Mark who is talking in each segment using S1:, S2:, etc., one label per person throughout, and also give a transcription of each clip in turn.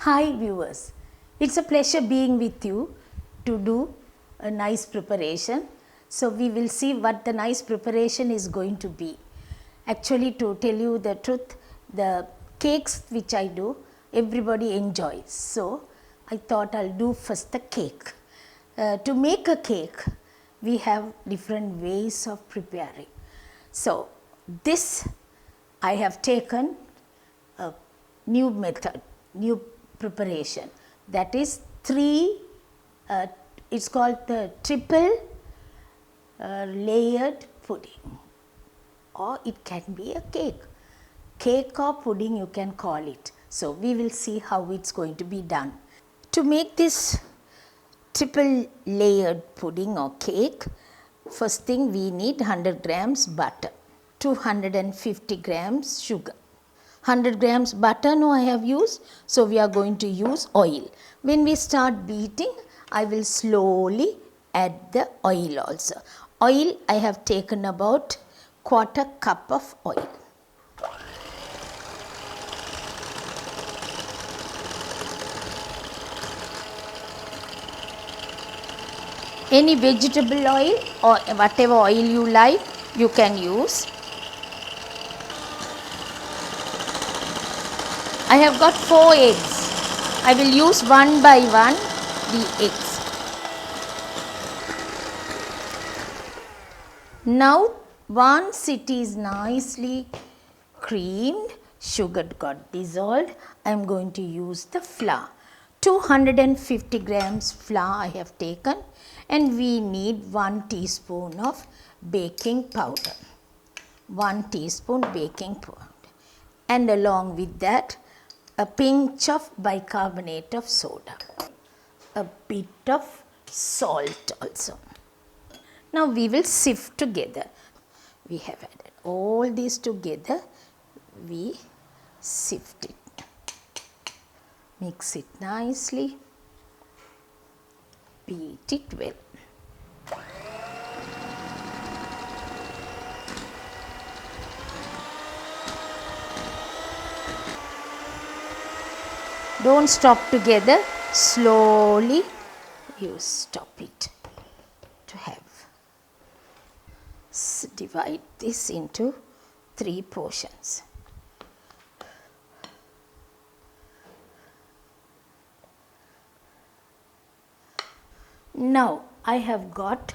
S1: Hi viewers, it's a pleasure being with you to do a nice preparation. So we will see what the nice preparation is going to be. Actually, to tell you the truth, the cakes which I do, everybody enjoys. So I thought I'll do first the cake. To make a cake, we have different ways of preparing. So this I have taken a new method, new preparation, that is it's called the triple layered pudding, or it can be a cake or pudding you can call it. So we will see how it's going to be done. To make this triple layered pudding or cake, first thing we need 100 grams butter, 250 grams sugar. 100 grams butter no I have used, so we are going to use oil. When we start beating, I will slowly add the oil also. Oil I have taken about quarter cup of oil. Any vegetable oil or whatever oil you like, you can use. I have got 4 eggs. I will use one by one the eggs. Now once it is nicely creamed, sugar got dissolved, I am going to use the flour. 250 grams flour I have taken, and we need 1 teaspoon of baking powder. 1 teaspoon baking powder, and along with that a pinch of bicarbonate of soda, a bit of salt also. Now we will sift together. We have added all these together, we sift it. Mix it nicely, beat it well. Don't stop together, slowly you stop it to have. Divide this into 3 portions. Now I have got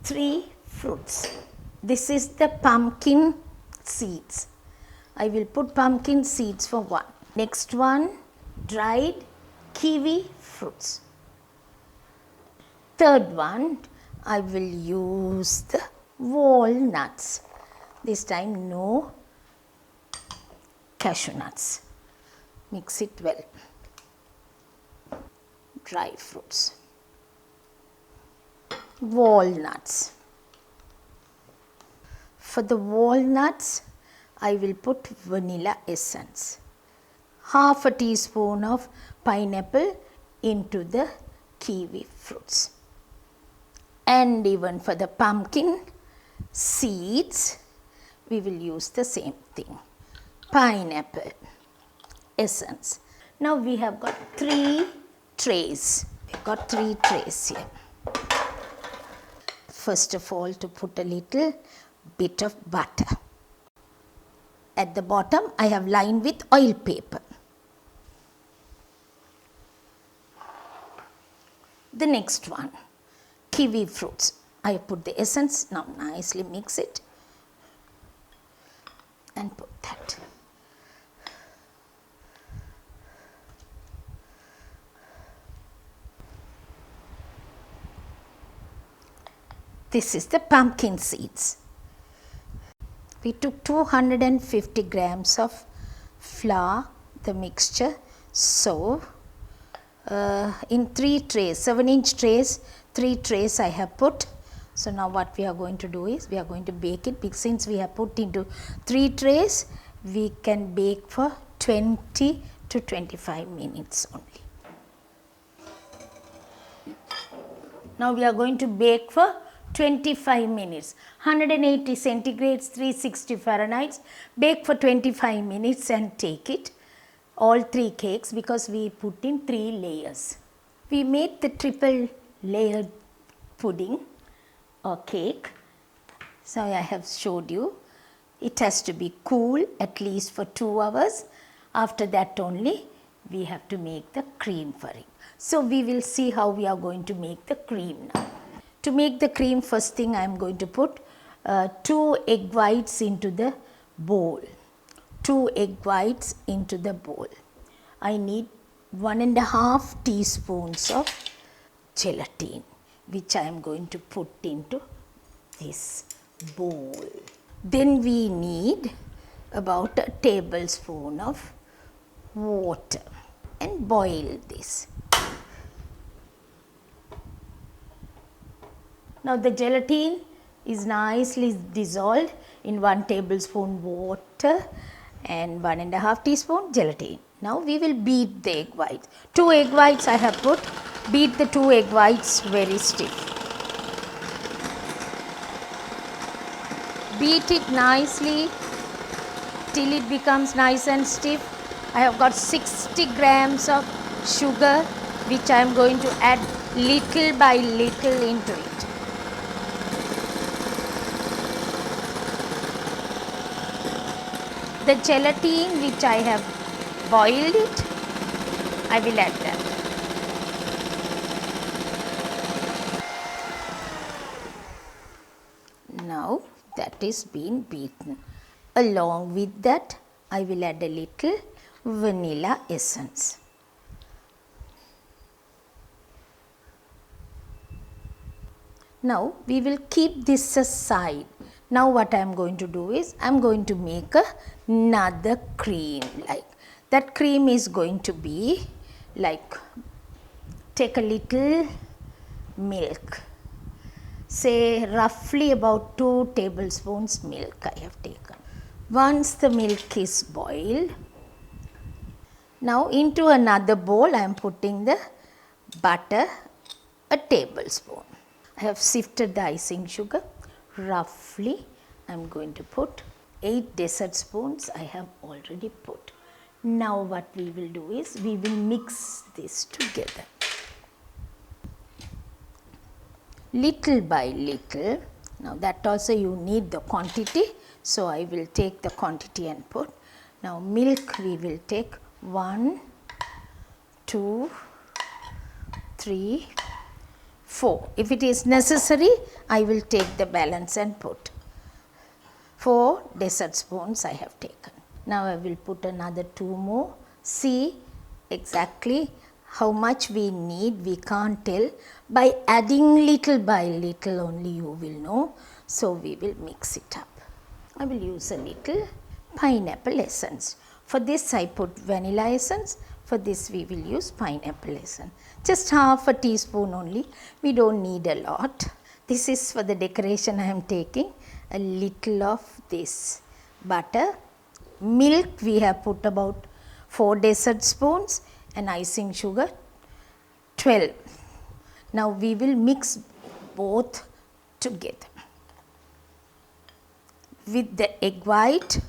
S1: 3 fruits. This is the pumpkin seeds. I will put pumpkin seeds for 1. Next one, dried kiwi fruits. Third one, I will use the walnuts. This time no cashew nuts. Mix it well. Dry fruits. Walnuts. For the walnuts, I will put vanilla essence. Half a teaspoon of pineapple into the kiwi fruits. And even for the pumpkin seeds, we will use the same thing. Pineapple essence. Now we have got 3 trays. We have got 3 trays here. First of all, to put a little bit of butter. At the bottom, I have lined with oil paper. The next one, kiwi fruits. I put the essence, now nicely mix it and put that. This is the pumpkin seeds. We took 250 grams of flour, the mixture. So in 3 trays, 7-inch trays, 3 trays I have put. So now what we are going to do is, we are going to bake it. Since we have put into 3 trays, we can bake for 20 to 25 minutes only. Now we are going to bake for 25 minutes. 180 centigrades, 360 Fahrenheit. Bake for 25 minutes and take it. all 3 cakes because we put in 3 layers. We made the triple layered pudding or cake. So I have showed you. It has to be cool at least for 2 hours. After that only we have to make the cream for it. So we will see how we are going to make the cream now. To make the cream, first thing I am going to put 2 egg whites into the bowl. 2 egg whites into the bowl. I need 1.5 teaspoons of gelatin, which I am going to put into this bowl. Then we need about a tablespoon of water and boil this. Now the gelatin is nicely dissolved in 1 tablespoon water and 1.5 teaspoon gelatin. Now we will beat the egg whites. 2 egg whites I have put. Beat the 2 egg whites very stiff. Beat it nicely till it becomes nice and stiff. I have got 60 grams of sugar, which I am going to add little by little into it. The gelatin which I have boiled it, I will add that. Now that is been beaten. Along with that, I will add a little vanilla essence. Now we will keep this aside. Now what I am going to do is, I am going to make another cream. Like that cream is going to be like, take a little milk. Say roughly about 2 tablespoons milk I have taken. Once the milk is boiled, now into another bowl I am putting the butter, a tablespoon. I have sifted the icing sugar. Roughly I am going to put 8 dessert spoons I have already put. Now what we will do is, we will mix this together. Little by little. Now that also you need the quantity. So I will take the quantity and put. Now milk we will take 1, 2, 3, 4. If it is necessary, I will take the balance and put. 4 dessert spoons I have taken. Now I will put another 2 more. See exactly how much we need, we can't tell. By adding little by little only you will know. So we will mix it up. I will use a little pineapple essence. For this I put vanilla essence. For this we will use pineapple essence. Just half a teaspoon only. We don't need a lot. This is for the decoration I am taking. A little of this butter. Milk we have put about 4 dessert spoons and icing sugar 12. Now we will mix both together with the egg white.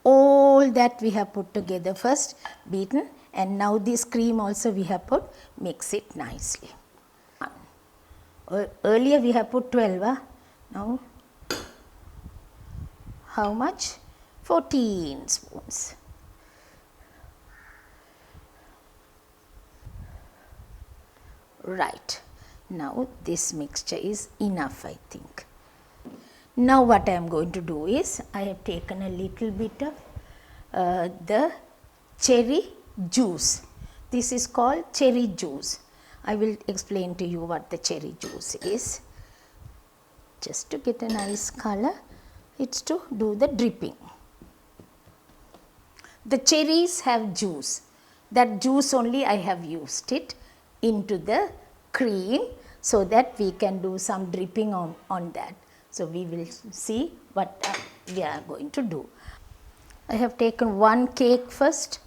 S1: All that we have put together first, beaten, and now this cream also we have put, mix it nicely. Earlier we have put 12, now how much? 14 spoons. Right, now this mixture is enough, I think. Now what I am going to do is, I have taken a little bit of the cherry juice. This is called cherry juice. I will explain to you what the cherry juice is. Just to get a nice color, it's to do the dripping. The cherries have juice. That juice only I have used it into the cream so that we can do some dripping on that. So we will see what we are going to do. I have taken 1 cake first.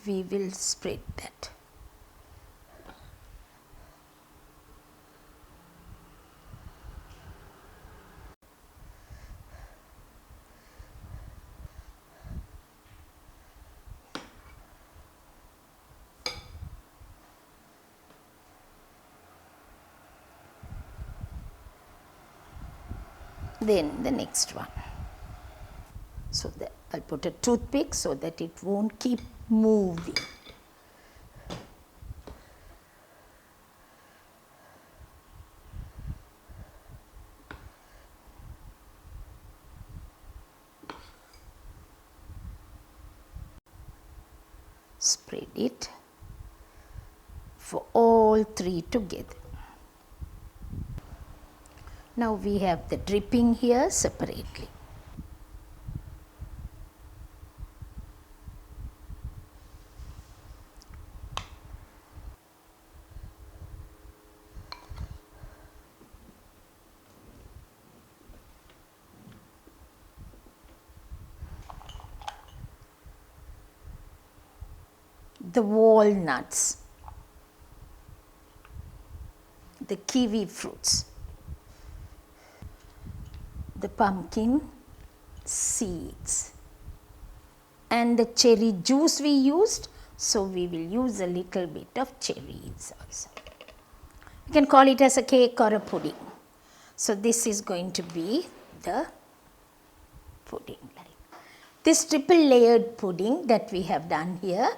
S1: We will spread that. Then the next one. So that I'll put a toothpick so that it won't keep moving. Spread it for all three together. Now we have the dripping here separately. The walnuts, the kiwi fruits, the pumpkin seeds, and the cherry juice we used, so we will use a little bit of cherries also. You can call it as a cake or a pudding. So this is going to be the pudding. This triple layered pudding that we have done here,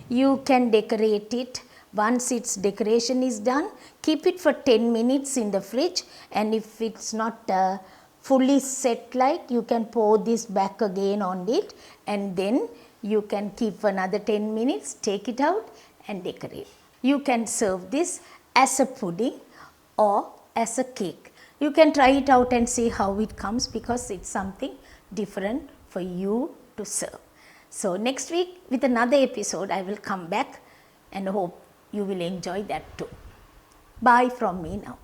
S1: you can decorate it. Once its decoration is done, keep it for 10 minutes in the fridge, and if it's not fully set, like, you can pour this back again on it, and then you can keep for another 10 minutes, take it out and decorate. You can serve this as a pudding or as a cake. You can try it out and see how it comes, because it's something different for you to serve. So next week with another episode I will come back, and hope you will enjoy that too. Bye from me now.